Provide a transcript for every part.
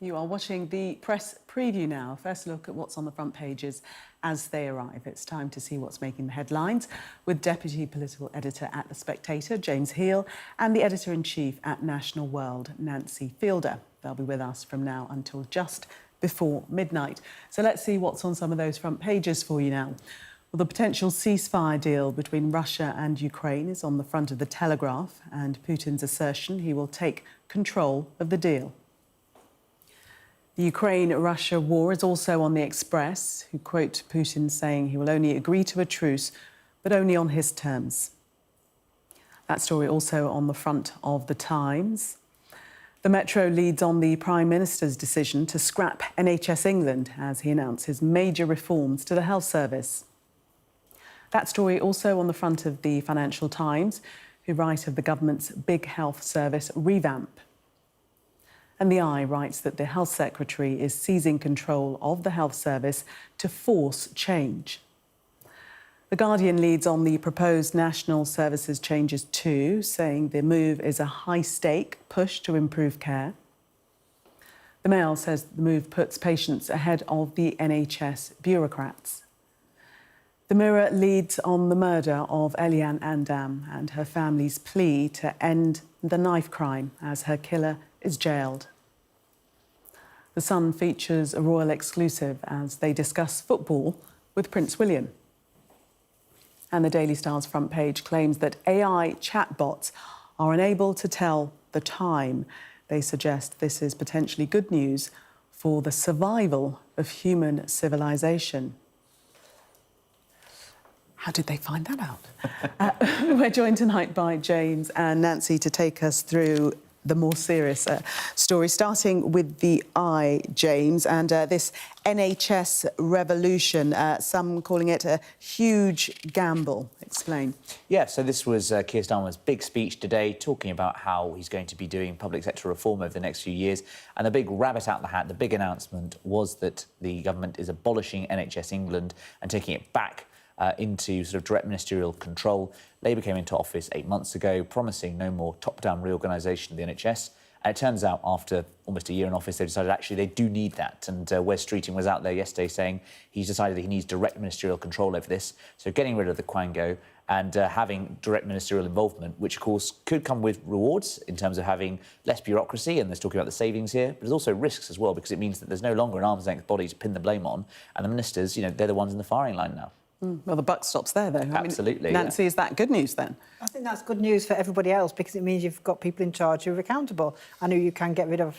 You are watching the press preview now. First look at what's on the front pages as they arrive. It's time to see what's making the headlines with Deputy Political Editor at The Spectator, James Heal, and the Editor-in-Chief at National World, Nancy Fielder. They'll be with us from now until just before midnight. So let's see what's on some of those front pages for you now. Well, the potential ceasefire deal between Russia and Ukraine is on the front of the Telegraph, and Putin's assertion he will take control of the deal. The Ukraine-Russia war is also on the Express, who quote Putin saying he will only agree to a truce, but only on his terms. That story also on the front of the Times. The Metro leads on the Prime Minister's decision to scrap NHS England as he announces major reforms to the health service. That story also on the front of the Financial Times, who write of the government's big health service revamp. And the Eye writes that the Health Secretary is seizing control of the health service to force change. The Guardian leads on the proposed national services changes too, saying the move is a high-stake push to improve care. The Mail says the move puts patients ahead of the NHS bureaucrats. The Mirror leads on the murder of Eliane Andam and her family's plea to end the knife crime as her killer is jailed. The Sun features a royal exclusive as they discuss football with Prince William. And the Daily Star's front page claims that AI chatbots are unable to tell the time. They suggest this is potentially good news for the survival of human civilization. How did they find that out? We're joined tonight by James and Nancy to take us through the more serious story, starting with the Eye, James, and this NHS revolution, some calling it a huge gamble. Explain. Yeah, so this was Keir Starmer's big speech today, talking about how he's going to be doing public sector reform over the next few years. And the big rabbit out the hat, the big announcement was that the government is abolishing NHS England and taking it back into sort of direct ministerial control. Labour came into office 8 months ago, promising no more top-down reorganisation of the NHS. And it turns out, after almost a year in office, they decided actually they do need that. And Wes Streeting was out there yesterday saying he's decided that he needs direct ministerial control over this. So getting rid of the quango and having direct ministerial involvement, which, of course, could come with rewards in terms of having less bureaucracy, and there's talking about the savings here, but there's also risks as well, because it means that there's no longer an arm's-length body to pin the blame on, and the ministers, you know, they're the ones in the firing line now. Well, the buck stops there, though. Absolutely. I mean, Nancy, is that good news, then? I think that's good news for everybody else, because it means you've got people in charge who are accountable and who you can get rid of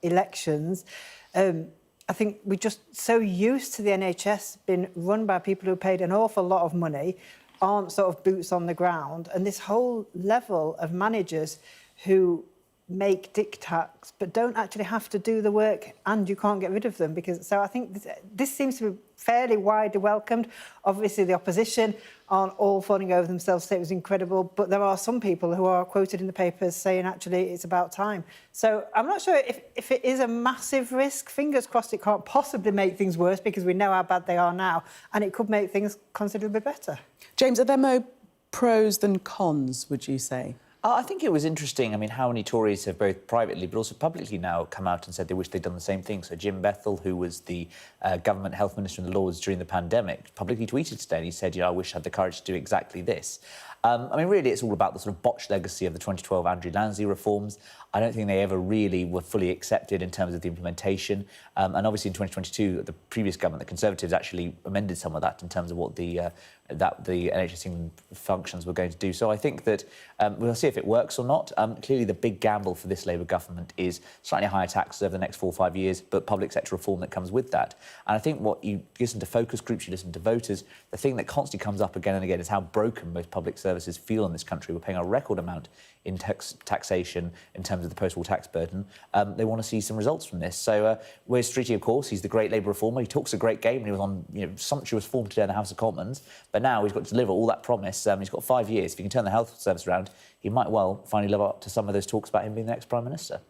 elections. I think we're just so used to the NHS being run by people who paid an awful lot of money, aren't sort of boots on the ground, and this whole level of managers who make diktats but don't actually have to do the work, and you can't get rid of them. So I think this seems to be fairly widely welcomed. Obviously, the opposition aren't all falling over themselves, say it was incredible, but there are some people who are quoted in the papers saying actually it's about time. So I'm not sure if it is a massive risk. Fingers crossed it can't possibly make things worse, because we know how bad they are now, and it could make things considerably better. James, are there more pros than cons, would you say? I think it was interesting, I mean, how many Tories have both privately but also publicly now come out and said they wish they'd done the same thing. So Jim Bethell, who was the government health minister in the Lords during the pandemic, publicly tweeted today, and he said, you know, I wish I had the courage to do exactly this. I mean, really, it's all about the sort of botched legacy of the 2012 Andrew Lansley reforms. I don't think they ever really were fully accepted in terms of the implementation. And obviously in 2022, the previous government, the Conservatives, actually amended some of that in terms of what the NHS England functions were going to do. So I think that we'll see if it works or not. Clearly, the big gamble for this Labour government is slightly higher taxes over the next 4 or 5 years, but public sector reform that comes with that. And I think what you listen to focus groups, you listen to voters, the thing that constantly comes up again and again is how broken most public services feel in this country. We're paying a record amount in taxation in terms of the post-war tax burden. They want to see some results from this. So Wes Streeting, of course, he's the great Labour reformer. He talks a great game, and he was on sumptuous form today in the House of Commons. But now he's got to deliver all that promise. He's got 5 years. If he can turn the health service around, he might well finally live up to some of those talks about him being the next Prime Minister.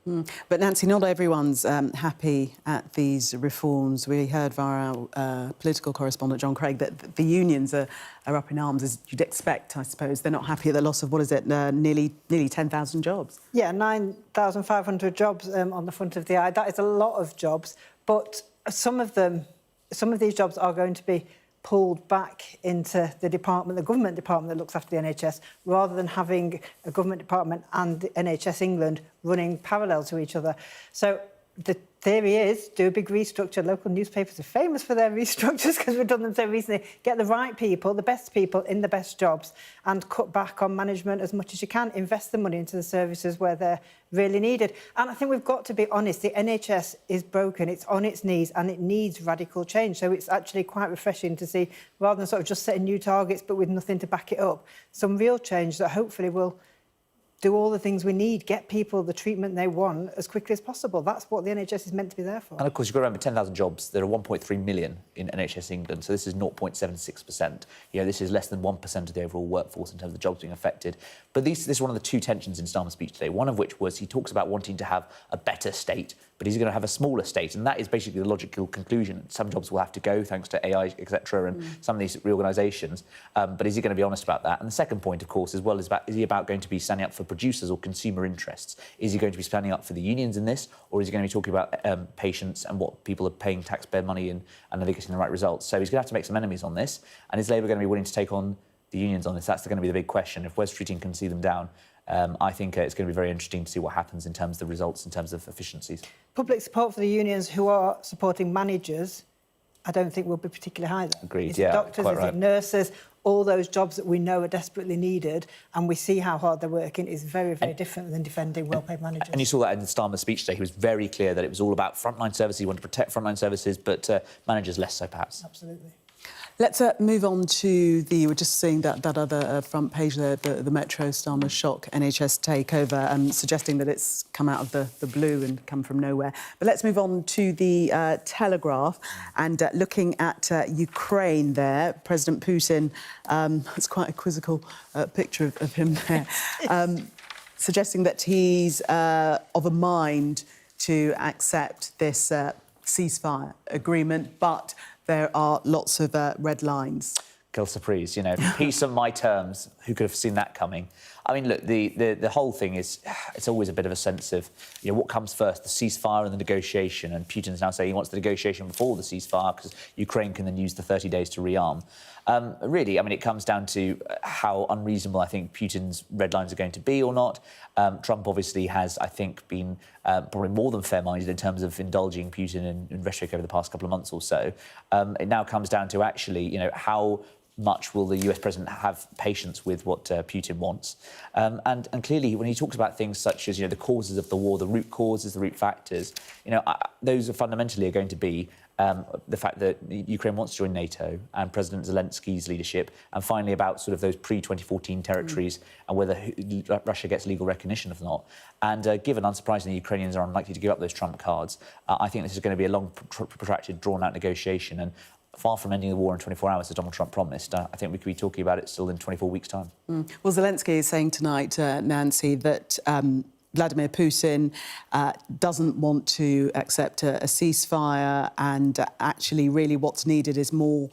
But Nancy, not everyone's happy at these reforms. We heard via our political correspondent John Craig that the unions are up in arms, as you'd expect, I suppose. They're not happy at the loss of, nearly 10,000 jobs. Yeah, 9,500 jobs on the front of the eye. That is a lot of jobs, but some of these jobs are going to be pulled back into the government department that looks after the NHS, rather than having a government department and the NHS England running parallel to each other. So the theory is, do a big restructure. Local newspapers are famous for their restructures because we've done them so recently. Get the right people, the best people in the best jobs, and cut back on management as much as you can. Invest the money into the services where they're really needed. And I think we've got to be honest, the NHS is broken, it's on its knees, and it needs radical change. So it's actually quite refreshing to see, rather than sort of just setting new targets but with nothing to back it up, some real change that hopefully will do all the things we need, get people the treatment they want as quickly as possible. That's what the NHS is meant to be there for. And of course, you've got to remember 10,000 jobs. There are 1.3 million in NHS England, so this is 0.76%. This is less than 1% of the overall workforce in terms of jobs being affected. But this is one of the two tensions in Starmer's speech today, one of which was he talks about wanting to have a better state, but he's going to have a smaller state, and that is basically the logical conclusion. Some jobs will have to go, thanks to AI, etc., and some of these reorganisations. But is he going to be honest about that? And the second point, of course, as well, is he about going to be standing up for producers or consumer interests? Is he going to be standing up for the unions in this, or is he going to be talking about patients and what people are paying taxpayer money in, and are they getting the right results? So he's going to have to make some enemies on this, and is Labour going to be willing to take on the unions on this? That's going to be the big question. If Wes Streeting can see them down, I think it's going to be very interesting to see what happens in terms of the results, in terms of efficiencies. Public support for the unions who are supporting managers, I don't think will be particularly high. Agreed, is yeah, it doctors, quite is right. it nurses, all those jobs that we know are desperately needed, and we see how hard they're working, is very, very different than defending well-paid managers. And you saw that in Starmer's speech today. He was very clear that it was all about frontline services. He wanted to protect frontline services, but managers less so, perhaps. Absolutely. Let's move on to we're just seeing that other front page there, the Metro Starmer shock NHS takeover, suggesting that it's come out of the blue and come from nowhere. But let's move on to the Telegraph and looking at Ukraine there. President Putin, it's quite a quizzical picture of him there, suggesting that he's of a mind to accept this ceasefire agreement, but there are lots of red lines. Quelle surprise, peace on my terms. Who could have seen that coming? I mean, look, the whole thing is, it's always a bit of a sense of, what comes first, the ceasefire and the negotiation. And Putin's now saying he wants the negotiation before the ceasefire because Ukraine can then use the 30 days to rearm. Really, I mean, it comes down to how unreasonable I think Putin's red lines are going to be or not. Trump obviously has, I think, been probably more than fair-minded in terms of indulging Putin in rhetoric over the past couple of months or so. It now comes down to actually, how much will the US president have patience with what Putin wants? And clearly, when he talks about things such as, the causes of the war, the root causes, the root factors, those are fundamentally going to be the fact that Ukraine wants to join NATO and President Zelensky's leadership, and finally about sort of those pre-2014 territories and whether Russia gets legal recognition or not. And given, unsurprisingly, Ukrainians are unlikely to give up those trump cards, I think this is going to be a long, protracted, drawn-out negotiation. And far from ending the war in 24 hours, as Donald Trump promised, I think we could be talking about it still in 24 weeks' time. Well, Zelensky is saying tonight, Nancy, that Vladimir Putin doesn't want to accept a ceasefire, and actually, really, what's needed is more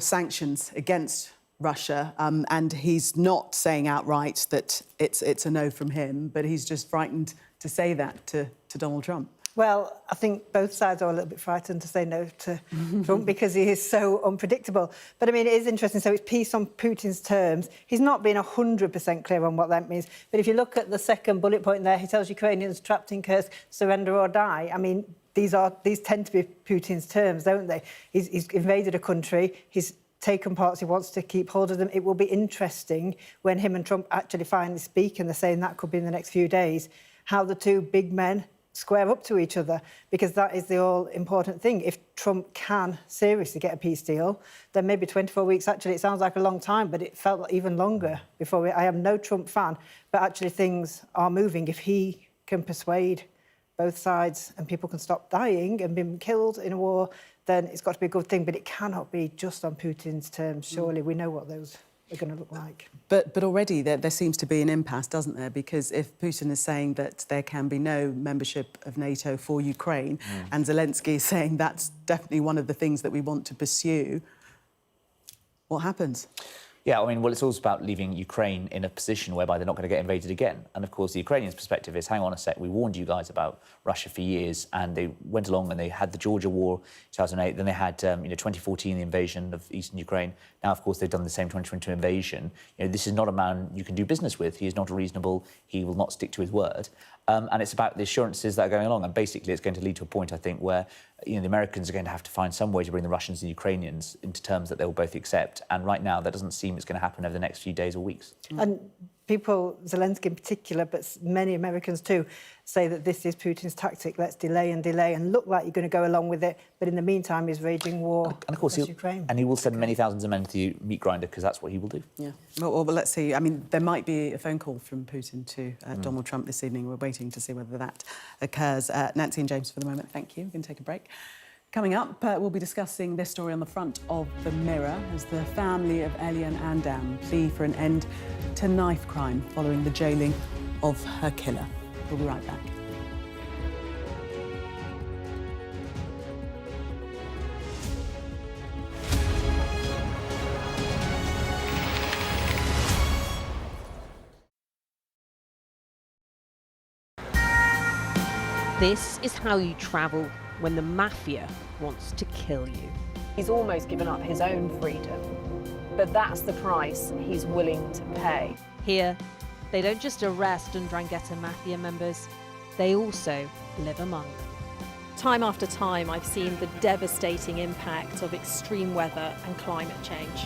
sanctions against Russia. And he's not saying outright that it's a no from him, but he's just frightened to say that to Donald Trump. Well, I think both sides are a little bit frightened to say no to Trump because he is so unpredictable. But, I mean, it is interesting. So it's peace on Putin's terms. He's not been 100% clear on what that means. But if you look at the second bullet point there, he tells Ukrainians trapped in Kursk, surrender or die. I mean, these tend to be Putin's terms, don't they? He's invaded a country. He's taken parts. He wants to keep hold of them. It will be interesting when him and Trump actually finally speak, and they're saying that could be in the next few days, how the two big men square up to each other, because that is the all-important thing. If Trump can seriously get a peace deal, then maybe 24 weeks, actually, it sounds like a long time, but it felt even longer before. I am no Trump fan, but actually things are moving. If he can persuade both sides and people can stop dying and being killed in a war, then it's got to be a good thing. But it cannot be just on Putin's terms, surely. We know what those are going to look like. But already there seems to be an impasse, doesn't there? Because if Putin is saying that there can be no membership of NATO for Ukraine, and Zelensky is saying that's definitely one of the things that we want to pursue, what happens? Yeah, I mean, well, it's also about leaving Ukraine in a position whereby they're not going to get invaded again. And, of course, the Ukrainians' perspective is, hang on a sec, we warned you guys about Russia for years, and they went along and they had the Georgia War 2008, then they had, 2014, the invasion of eastern Ukraine. Now, of course, they've done the same 2022 invasion. This is not a man you can do business with. He is not reasonable. He will not stick to his word. And it's about the assurances that are going along. And basically, it's going to lead to a point, I think, where the Americans are going to have to find some way to bring the Russians and the Ukrainians into terms that they'll both accept. And right now, that doesn't seem it's going to happen over the next few days or weeks. And people, Zelensky in particular, but many Americans too, say that this is Putin's tactic. Let's delay and look like you're going to go along with it. But in the meantime, he's waging war and of course, Ukraine. And he will send many thousands of men to the meat grinder because that's what he will do. Yeah. Well, let's see. I mean, there might be a phone call from Putin to Donald Trump this evening. We're waiting to see whether that occurs. Nancy and James, for the moment, thank you. We can take a break. Coming up, we'll be discussing this story on the front of the Mirror as the family of Elian Andam plea for an end to knife crime following the jailing of her killer. We'll be right back. This is how you travel when the mafia wants to kill you. He's almost given up his own freedom, but that's the price he's willing to pay. Here, they don't just arrest and 'Ndrangheta mafia members, they also live among them. Time after time, I've seen the devastating impact of extreme weather and climate change.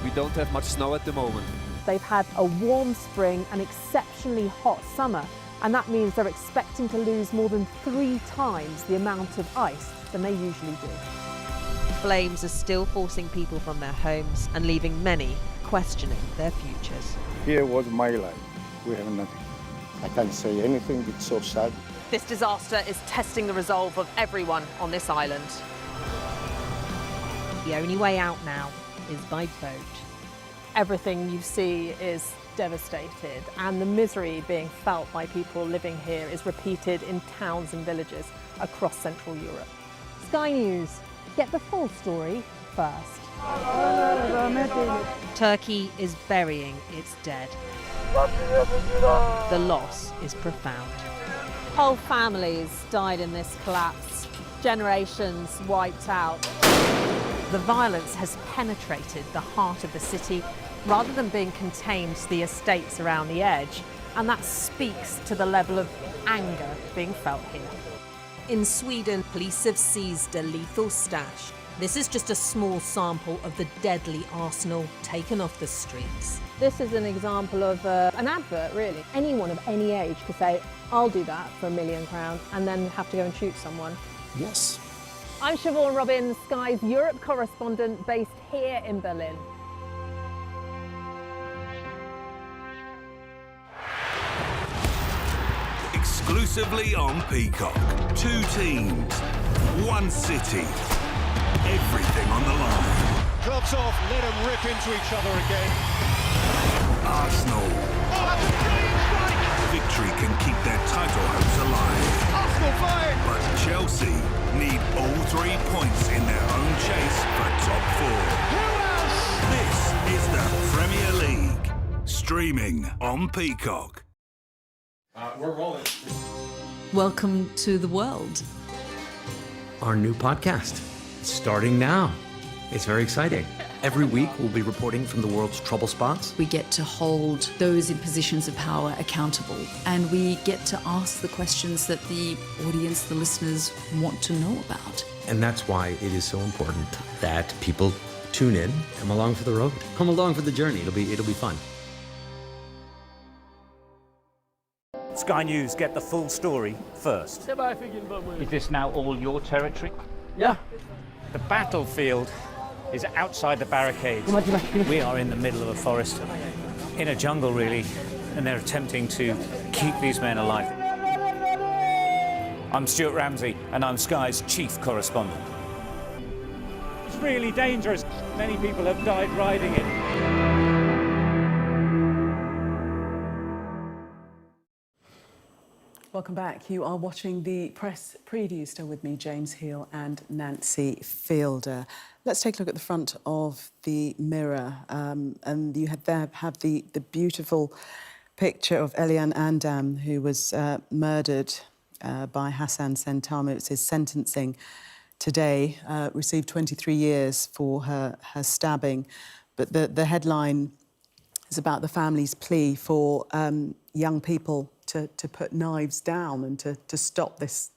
We don't have much snow at the moment. They've had a warm spring and exceptionally hot summer, and that means they're expecting to lose more than 3 times the amount of ice than they usually do. Flames are still forcing people from their homes and leaving many questioning their futures. Here was my life. We have nothing. I can't say anything. It's so sad. This disaster is testing the resolve of everyone on this island. The only way out now is by boat. Everything you see is devastated, and the misery being felt by people living here is repeated in towns and villages across Central Europe. Sky News, get the full story first. Turkey is burying its dead. The loss is profound. Whole families died in this collapse, generations wiped out. The violence has penetrated the heart of the city rather than being contained to the estates around the edge, and that speaks to the level of anger being felt here. In Sweden, police have seized a lethal stash. This is just a small sample of the deadly arsenal taken off the streets. This is an example of an advert, really. Anyone of any age could say, I'll do that for £1 million, and then have to go and shoot someone. Yes. I'm Siobhan Robbins, Sky's Europe correspondent based here in Berlin. Exclusively on Peacock. 2 teams, 1 city, everything on the line. Clubs off, let them rip into each other again. Arsenal. Oh, that's a brilliant strike! Victory can keep their title hopes alive. Arsenal flying! But Chelsea need all 3 points in their own chase for top 4. Who else? This is the Premier League. Streaming on Peacock. We're rolling. Welcome to the world. Our new podcast. It's starting now. It's very exciting. Every week, we'll be reporting from the world's trouble spots. We get to hold those in positions of power accountable, and we get to ask the questions that the audience, the listeners, want to know about. And that's why it is so important that people tune in, come along for the road, come along for the journey. It'll be fun. Sky News, get the full story first. Is this now all your territory? Yeah. The battlefield is outside the barricades. We are in the middle of a forest, in a jungle really, and they're attempting to keep these men alive. I'm Stuart Ramsey, and I'm Sky's chief correspondent. really dangerous. Many people have died riding it. Welcome back. You are watching the press preview. Still with me, James Heal and Nancy Fielder. Let's take a look at the front of the Mirror. And you have the beautiful picture of Elian Andam, who was murdered by Hassan Sentama. It's his sentencing today. Received 23 years for her stabbing. But the headline is about the family's plea for young people to put knives down and to stop this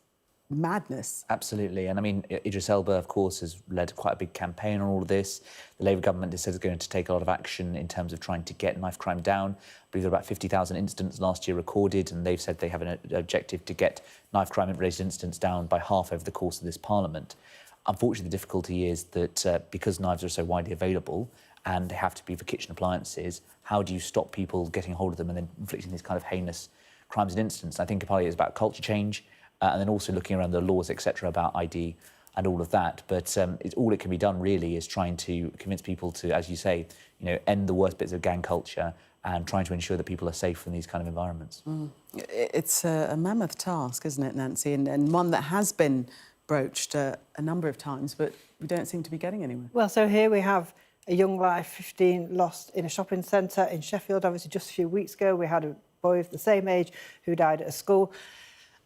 madness. Absolutely. And I mean, Idris Elba, of course, has led quite a big campaign on all of this. The Labour government has said it's going to take a lot of action in terms of trying to get knife crime down. I believe there were about 50,000 incidents last year recorded, and they've said they have an objective to get knife crime-related incidents down by half over the course of this Parliament. Unfortunately, the difficulty is that because knives are so widely available and they have to be for kitchen appliances, how do you stop people getting hold of them and then inflicting these kind of heinous crimes and incidents? I think partly it's about culture change, and then also looking around the laws, etc., about ID and all of that. But all it can be done really is trying to convince people to, as you say, end the worst bits of gang culture and trying to ensure that people are safe in these kind of environments. It's a mammoth task, isn't it, Nancy? And one that has been broached a number of times, but we don't seem to be getting anywhere. Well, so here we have a young life, 15, lost in a shopping centre in Sheffield. Obviously, just a few weeks ago, we had a boy of the same age who died at a school.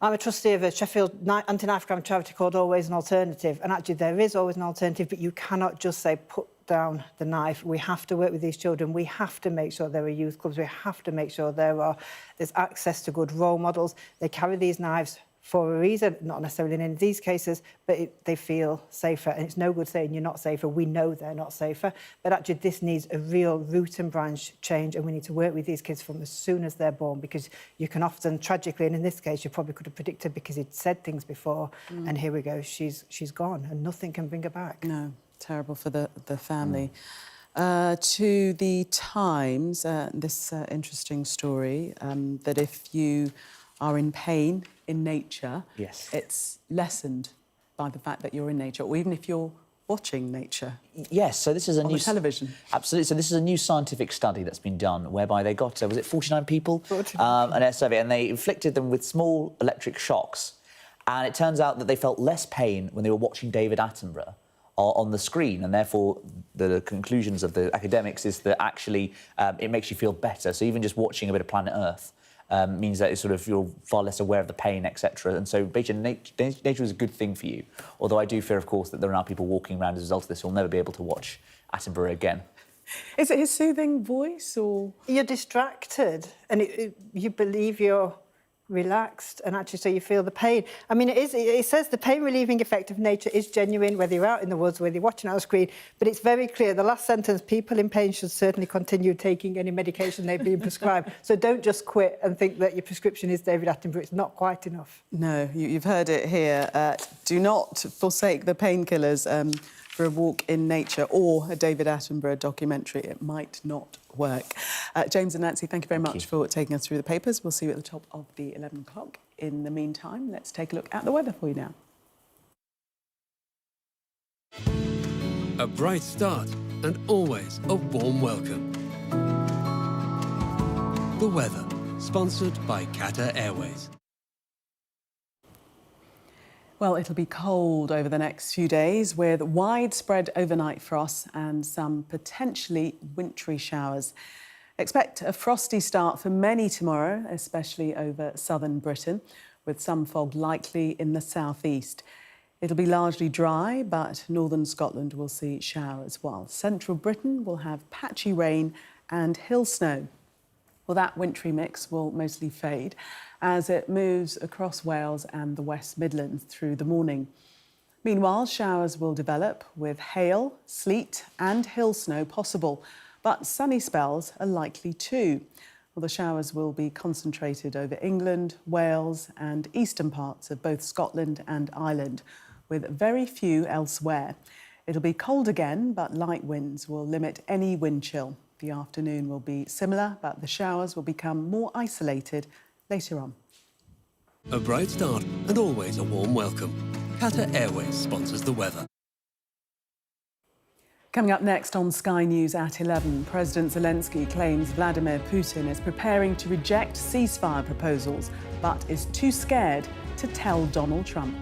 I'm a trustee of a Sheffield anti-knife crime charity called Always an Alternative, and actually there is always an alternative, but you cannot just say put down the knife. We have to work with these children. We have to make sure there are youth clubs. We have to make sure there's access to good role models. They carry these knives for a reason, not necessarily in any of these cases, but they feel safer. And it's no good saying you're not safer. We know they're not safer. But actually, this needs a real root and branch change, and we need to work with these kids from as soon as they're born, because you can often, tragically, and in this case, you probably could have predicted because he'd said things before, and here we go, she's gone, and nothing can bring her back. No, terrible for the family. To the Times, this interesting story, that if you are in pain in nature, yes, it's lessened by the fact that you're in nature, or even if you're watching nature. Yes, so this is a on new television. Absolutely. So this is a new scientific study that's been done whereby they got was it 49 people an air survey, and they inflicted them with small electric shocks, and it turns out that they felt less pain when they were watching David Attenborough on the screen, and therefore the conclusions of the academics is that actually it makes you feel better. So even just watching a bit of Planet Earth means that it's you're far less aware of the pain, etc. And so basically, nature is a good thing for you. Although I do fear, of course, that there are now people walking around as a result of this who'll never be able to watch Attenborough again. Is it his soothing voice, or...? You're distracted, and you believe you're relaxed, and actually so you feel the pain. I mean, it says the pain-relieving effect of nature is genuine, whether you're out in the woods, whether you're watching on a screen, but it's very clear, the last sentence, people in pain should certainly continue taking any medication they've been prescribed. So don't just quit and think that your prescription is David Attenborough. It's not quite enough. No, you've heard it here. Do not forsake the painkillers for a walk in nature or a David Attenborough documentary. It might not work. James and Nancy, thank you very much for taking us through the papers. We'll see you at the top of the 11 o'clock. In the meantime, let's take a look at the weather for you now. A bright start and always a warm welcome. The weather, sponsored by Qatar Airways. Well, it'll be cold over the next few days with widespread overnight frost and some potentially wintry showers. Expect a frosty start for many tomorrow, especially over southern Britain, with some fog likely in the southeast. It'll be largely dry, but northern Scotland will see showers, while central Britain will have patchy rain and hill snow. Well, that wintry mix will mostly fade as it moves across Wales and the West Midlands through the morning. Meanwhile, showers will develop with hail, sleet and hill snow possible, but sunny spells are likely too. Well, the showers will be concentrated over England, Wales and eastern parts of both Scotland and Ireland, with very few elsewhere. It'll be cold again, but light winds will limit any wind chill. The afternoon will be similar, but the showers will become more isolated later on. A bright start and always a warm welcome. Qatar Airways sponsors the weather. Coming up next on Sky News at 11, President Zelensky claims Vladimir Putin is preparing to reject ceasefire proposals, but is too scared to tell Donald Trump.